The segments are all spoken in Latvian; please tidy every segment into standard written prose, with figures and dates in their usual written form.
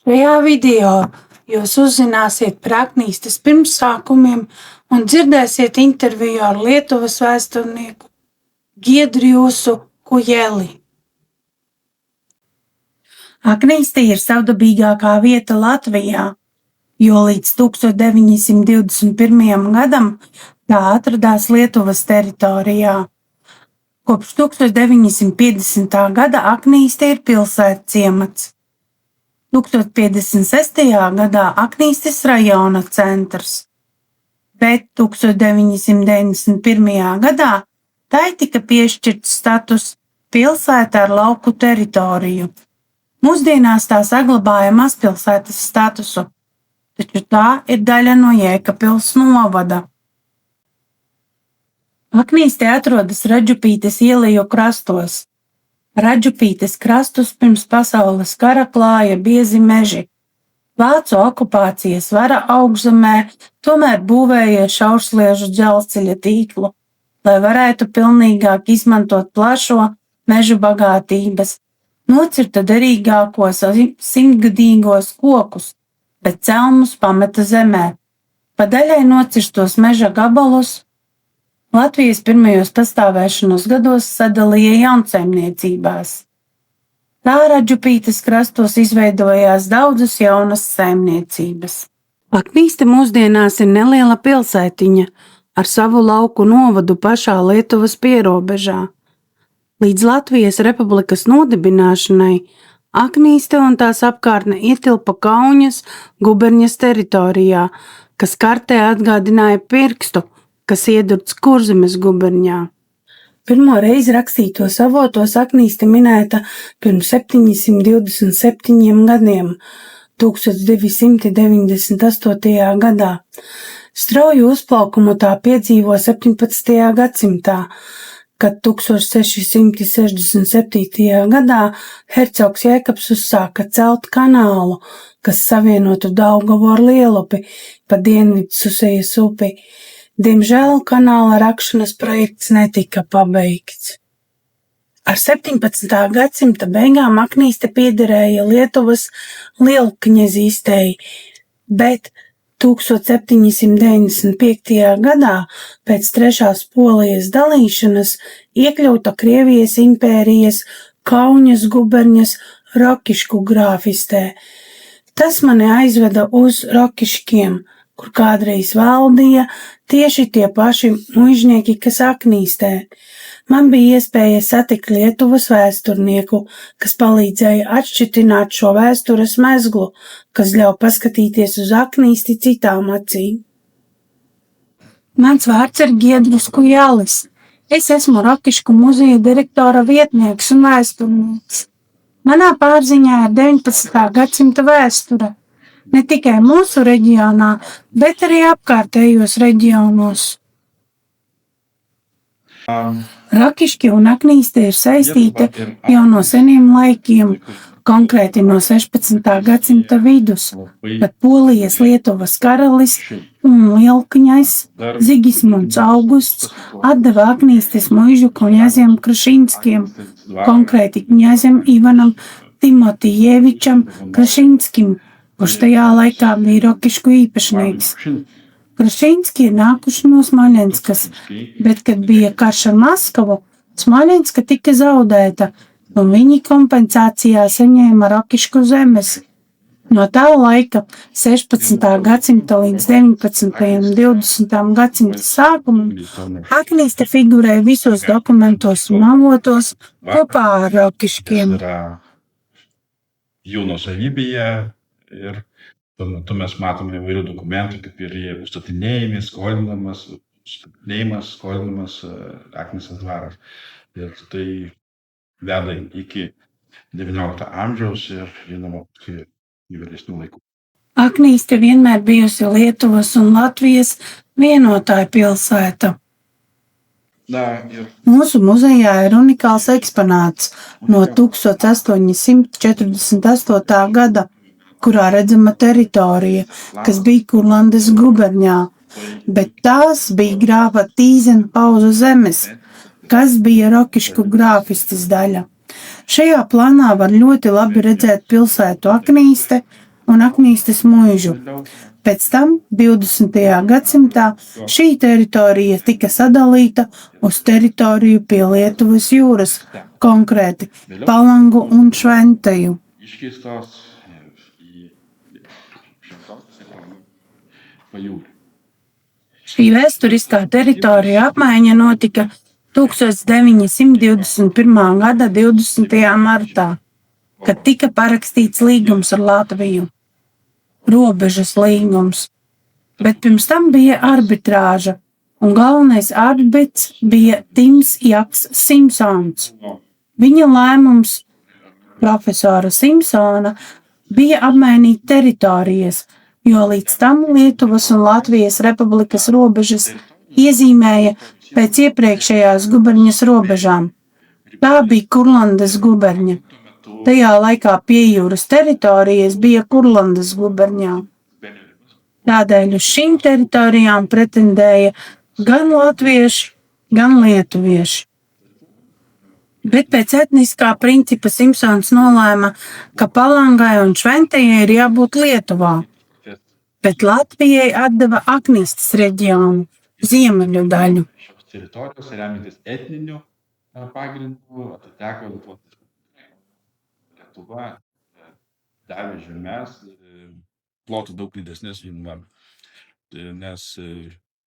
Šajā video jūs uzzināsiet par Aknīstes pirmsākumiem un dzirdēsiet interviju ar Lietuvas vēsturnieku Giedriusu Kujeli. Aknīste ir savdabīgākā vieta Latvijā, jo līdz 1921. gadam tā atradās Lietuvas teritorijā. Kopš 1950. gada Aknīste ir pilsētas ciemats. 1056. gadā Aknīstes rajona centrs, bet 1991. gadā tai tika piešķirts status pilsēta ar lauku teritoriju. Mūsdienās tā saglabāja mazpilsētas statusu, taču tā ir daļa no Jēkabpils novada. Aknīste atrodas Radžupītes ieleju krastos. Radžupītes krastus pirms pasaules kara klāja biezi meži. Vācu okupācijas vara augšzemē tomēr būvēja šaursliežu dzelzceļa tīklu, lai varētu pilnīgāk izmantot plašo mežu bagātības, nocirta derīgākos simtgadīgos kokus, bet celmus pameta zemē. Pa daļai nocirstos meža gabalus Latvijas pirmajos pastāvēšanas gados sadalīja jaunsaimniecībās. Tā Radžupītes krastos izveidojās daudzas jaunas saimniecības. Aknīste mūsdienās ir neliela pilsētiņa ar savu lauku novadu pašā Lietuvas pierobežā. Līdz Latvijas Republikas nodibināšanai Aknīste un tās apkārtne ietilpa Kauņas guberņas teritorijā, kas kartē atgādināja pirkstu, kas iedurts Kurzemes guberņā. Pirmo reizi rakstītos avotos Aknīste minēta pirms 727 gadiem, 1298. gadā. Strauju uzplaukumu tā piedzīvo 17. gadsimtā, kad 1667. gadā hercogs Jēkabs uzsāka celt kanālu, kas savienotu Daugavu ar Lielupi pa dienvidu Susejas upi. Diemžēl kanāla rakšanas projekts netika pabeigts. Ar 17. gadsimta beigām Aknīste piederēja Lietuvas lielkņezistei, bet 1795. gadā pēc trešās Polijas dalīšanas iekļauta Krievijas impērijas Kauņas guberņas Rokišku grāfistē. Tas mani aizveda uz Rokiškiem, kur kādreiz valdīja tieši tie paši muižnieki, kas Aknīstē. Man bija iespēja satikt Lietuvas vēsturnieku, kas palīdzēja atšķitināt šo vēstures mezglu, kas ļauj paskatīties uz Aknīsti citām acīm. Mans vārds ir Giedrius Kujelis. Es esmu Rokišku muzeja direktora vietnieks un vēsturnieks. Manā pārziņā ir 19. gadsimta vēsture. Ne tikai mūsu reģionā, bet arī apkārtējos reģionos. Rokiški un Aknīste ir saistīta jau no seniem laikiem, konkrēti no 16. gadsimta vidus, kad Polijas Lietuvas karalis un lielkņais Zigismunds Augusts atdeva Aknīstes muižu kņaziem Krašinskiem, konkrēti kņaziem Ivanam Timotijevičam Krašinskim, kurš tajā laikā bija Rokišku īpašnieks. Krašinski ir nākuši no Smaļenskas, bet, kad bija karš ar Maskavu, Smaļenska tika zaudēta, un viņi kompensācijā saņēma Rokišku zemes. No tā laika, 16. gadsimta līdz 19. un 20. gadsimta sākumam, Aknīste figurē visos dokumentos un avotos kopā ar Rokiškiem. Jų nuosavybėje ir tuo metu mes matome įvairių dokumentų, kaip ir jie užstatinėjami, skolinimas Aknėsės dvaras. Ir tai veda iki 19. amžiaus ir žinoma iki vėlesnių laikų. Aknīste vienmēr bijusi Lietuvas un Latvijas vienotāja pilsēta. Mūsu muzejā ir unikāls eksponāts no 1848. gada, kurā redzama teritorija, kas bija Kurlandes guberņā, bet tās bija grāfa Tīzenpauzu zemes, kas bija Rokišku grāfistes daļa. Šajā plānā var ļoti labi redzēt pilsētu Aknīste un Aknīstes muižu. Pēc tam 20. gadsimtā šī teritorija tika sadalīta uz teritoriju pie Lietuvas jūras, konkrēti Palangu un Šventeju. Iškeistos į šventosios ir Palangų pajūrį. Šī vēsturiskā teritorija apmaiņa notika 1921. gada 20. martā, kad tika parakstīts līgums ar Latviju, robežas līgums, bet pirms tam bija arbitrāža, un galvenais arbits bija Tims Jaks Simpsons. Viņa lēmums profesora Simpsona bija apmainīt teritorijas, jo līdz tam Lietuvas un Latvijas republikas robežas iezīmēja pēc iepriekšējās guberņas robežām. Tā bija Kurlandes guberņa. Tajā laikā piejūras teritorijas bija Kurlandes guberņā. Tādēļ uz šīm teritorijām pretendēja gan latvieši, gan lietuvieši. Bet pēc etniskā principa Simpsons nolēma, ka Palangai un Šventejai ir jābūt Lietuvā, bet Latvijai atdeva Aknīstes reģionu, ziemeļu daļu. Šios teritorijos remiantis etniniu pagrindu atiteko Lietuvos. Lietuva davė žemes, plotų daug didesnės, žinoma, nes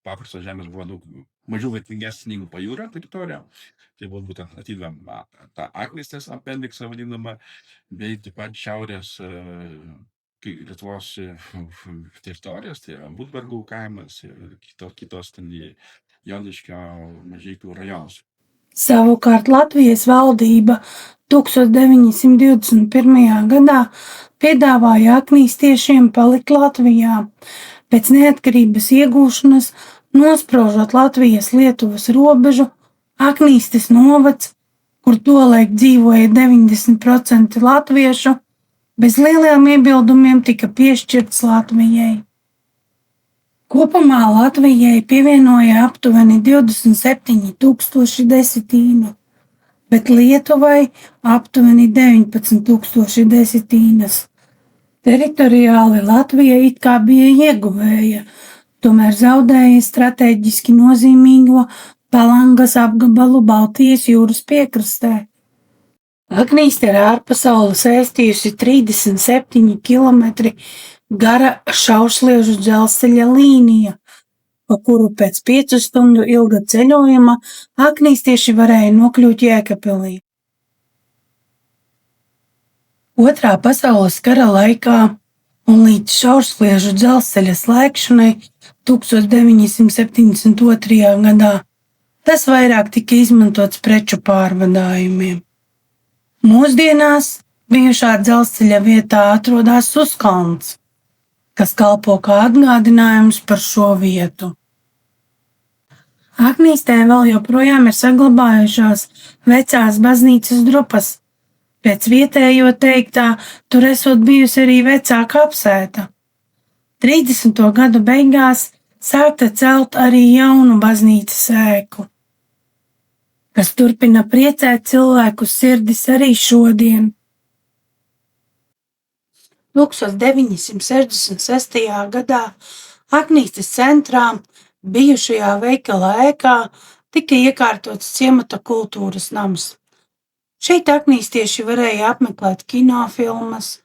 paprastos žemės buvo daug mažiau vertingesnės negu pajūrio teritorija. Tai buvo būtent atidavėm tą Aknīstės apendiksą vadinamą, bei taip pat šiaurės Lietuvos teritorijos, tai yra Budbergų kaimas ir kitos ten Joniškio Mažeikių rajonus. Savukārt Latvijas valdība 1921. gadā piedāvāja aknīstiešiem palikt Latvijā. Pēc neatkarības iegūšanas, nospraužot Latvijas-Lietuvas robežu, Aknīstes novads, kur tolaik dzīvoja 90% latviešu, bez lieliem iebildumiem tika piešķirts Latvijai. Kopumā Latvijai pievienoja aptuveni 27,000 desetīnu, bet Lietuvai aptuveni 19,000 desetīnas. Teritoriāli Latvija it kā bija ieguvēja, tomēr zaudēja strateģiski nozīmīgo Palangas apgabalu Baltijas jūras piekrastē. Aknīste ir ārpasauli saistījusi 37 kilometri gara šaursliežu dzelzceļa līnija, pa kuru pēc 5 stundu ilga ceļojuma aknīstieši varēja nokļūt Jēkabpilī. Otrā pasaules kara laikā un līdz šaursliežu dzelzceļa slēgšanai 1972. gadā tas vairāk tika izmantots preču pārvadājumiem. Mūsdienās bijušā dzelzceļa vietā atrodas Uzkalns, kas kalpo kā atgādinājums par šo vietu. Aknīstē vēl joprojām ir saglabājušās vecās baznīcas drupas. Pēc vietējo teiktā, tur esot bijusi arī vecāka apsēta. 30. gadu beigās sākta celt arī jaunu baznīcas ēku, kas turpina priecēt cilvēku sirdis arī šodien. 1966. gadā Aknīstes centrā bijušajā veikala ēkā tika iekārtots ciemata kultūras nams. Šeit aknīstieši varēja apmeklēt kinofilmas,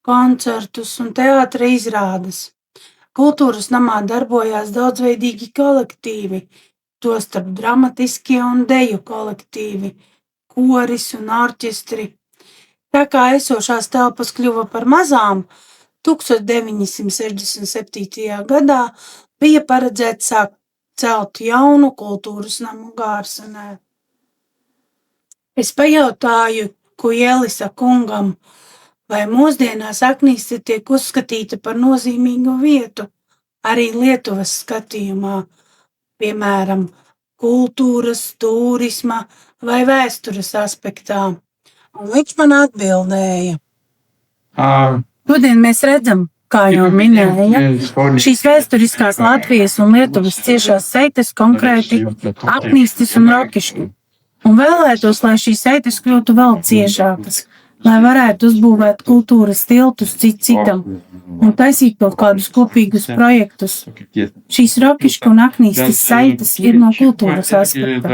koncertus un teātra izrādes. Kultūras namā darbojās daudzveidīgi kolektīvi, tostarp dramatiskie un deju kolektīvi, koris un orķestri. Tā kā esošās telpas kļuva par mazām, 1967. gadā bija paredzēts sākt celt jaunu kultūras namu Gārsenē. Es pajautāju Kujelisa kungam, vai mūsdienās Aknīste tiek uzskatīta par nozīmīgu vietu arī Lietuvas skatījumā, piemēram, kultūras, turisma vai vēstures aspektā. Un viņš man atbildēja. Šodien mēs redzam, kā jau minēja, šīs vēsturiskās Latvijas un Lietuvas ciešās seites, konkrēti Aknīstes un Rokiški. Un vēlētos, lai šīs seites kļūtu vēl ciešākas, lai varētu uzbūvēt kultūras tiltus citam un taisīt kaut kādus kopīgus projektus. Šīs Rokiška un Aknīstes saites ir no kultūras aspekta.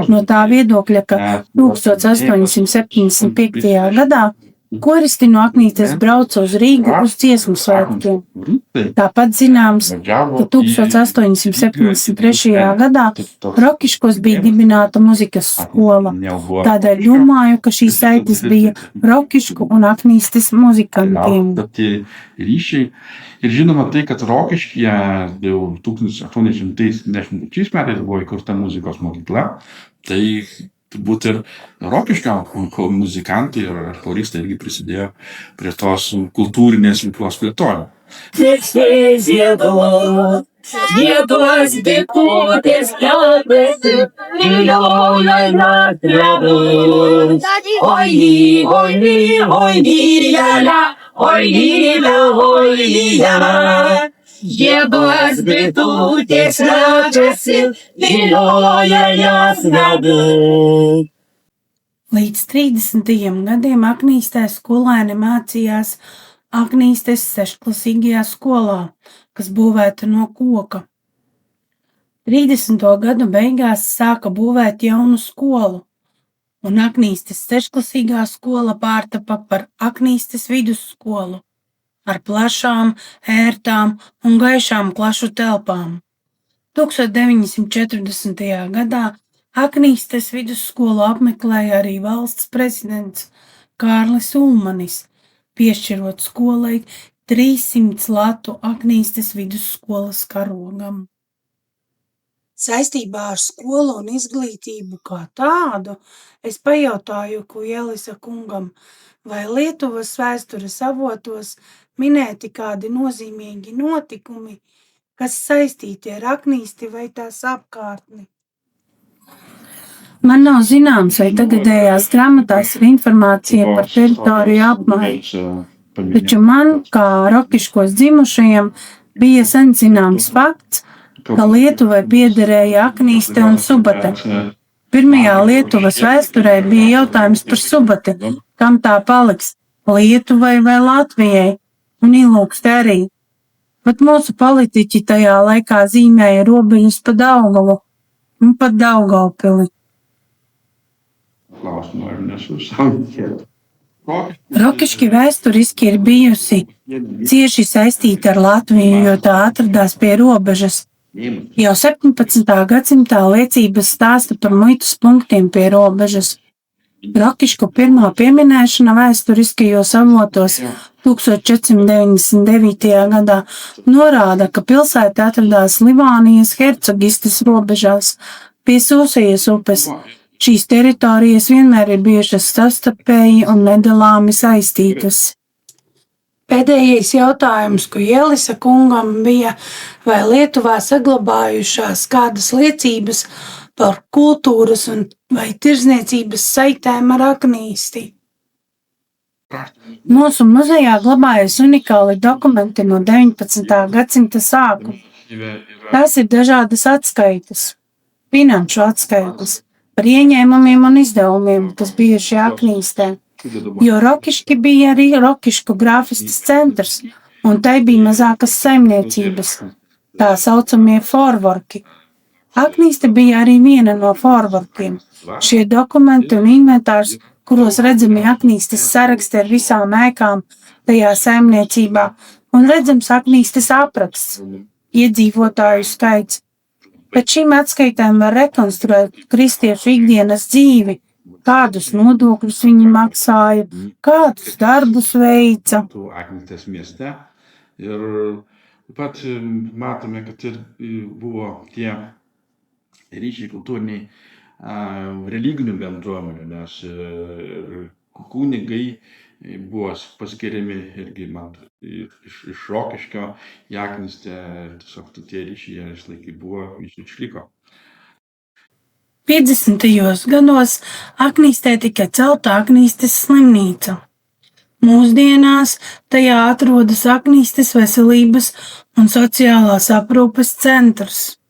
No tā viedokļa, ka 1875. gadā koristi no Aknīstes brauca uz Rīgu uz dziesmu svētkiem. Tāpat zināms, ka 1873. gadā Rokiškos bija dibināta muzikas skola. Tādēļ domāju, ka šīs saites bija Rokišku un Aknīstes muzikantiem. Ir žinoma tai, kad Rokiškyje jau 1873 metais buvo įkurta muzikos mokykla, tai turbūt ir Rokiškio muzikantai ir choristai irgi prisidėjo prie tos kultūrinės veiklos plėtojimo. Ziedos bitutės plepėsi, vilioja natrabus. Oi, oi, oi, lyrėlė, oi, lyrėlė, oi, lyrėlė. Ziedos bitutės plepėsi, vilioja jas natrabus. Līdz 30. gadiem Aknīstē skolēni mācījās Aknīstes 6-klasīgajā skolā, kas būvēta no koka. 30. gadu beigās sāka būvēt jaunu skolu, un Aknīstes 6-klasīgā skola pārtapa par Aknīstes vidusskolu ar plašām, ērtām un gaišām klašu telpām. 1940. gadā Aknīstes vidusskolu apmeklēja arī valsts prezidents Kārlis Ulmanis, piešķirot skolai 300 latu Aknīstes vidusskolas karogam. Saistībā ar skolu un izglītību kā tādu, es pajautāju Kujelisa kungam, vai Lietuvas vēstures avotos minēti kādi nozīmīgi notikumi, kas saistīti ar Aknīsti vai tās apkārtni. Man nav zināms, vai tagadējās grāmatās ir informācija par teritoriju apmaiņu, taču man, kā Rokiškos dzimušajam, bija sen zināms fakts, ka Lietuvai piederēja Aknīste un Subate. Pirmajā Lietuvas vēsturē bija jautājums par Subati, kam tā paliks, Lietuvai vai Latvijai, un Ilūkste arī. Pat mūsu politiķi tajā laikā zīmēja robežas pa Daugavu un pat Daugavpili. Rokiški vēsturiski ir bijusi cieši saistīta ar Latviju, jo tā atradās pie robežas. Jau 17. gadsimtā liecības stāsta par muitas punktiem pie robežas. Rokišku pirmā pieminēšana vēsturiskajos avotos 1499. gadā norāda, ka pilsēta atradās Livānijas hercogistes robežās pie Sūsejas upes. Šīs teritorijas vienmēr ir bijušas savstarpēji un nedalāmi saistītas. Pēdējais jautājums, ko Jelisa kungam bija, vai Lietuvā saglabājušās kādas liecības par kultūras un vai tirdzniecības saitēm ar Aknīsti. Mūsu muzejā glabājas unikāli dokumenti no 19. gadsimta sākuma. Tās ir dažādas atskaites, finanšu atskaites par ieņēmumiem un izdevumiem, kas bijuši Aknīstē, jo Rokiški bija arī Rokišku grāfistes centrs, un tai bija mazākas saimniecības, tā saucamie forvorki. Aknīste bija arī viena no forvorkiem. Šie dokumenti un inventārs, kuros redzami Aknīstes saraksti ar visām ēkām tajā saimniecībā, un redzams Aknīstes apraksts, iedzīvotāju skaits. Pēc šīm atskaitēm var rekonstruēt kristiešu ikdienas dzīvi, kādus nodokļus viņi maksāja, kādus darbus veica. Ir pat matome, kad ir buvo tie ryšiai kultūriniai religinių bendruomenių, nes kunigai buvo paskiriami irgi iš Rokiškio į Aknystę, tiesiog tie ryšiai išlaikai buvo, išliko. 50. gados Aknīstē tika celta Aknīstes slimnīca. Mūsdienās tajā atrodas Aknīstes veselības un sociālās aprūpes centrs.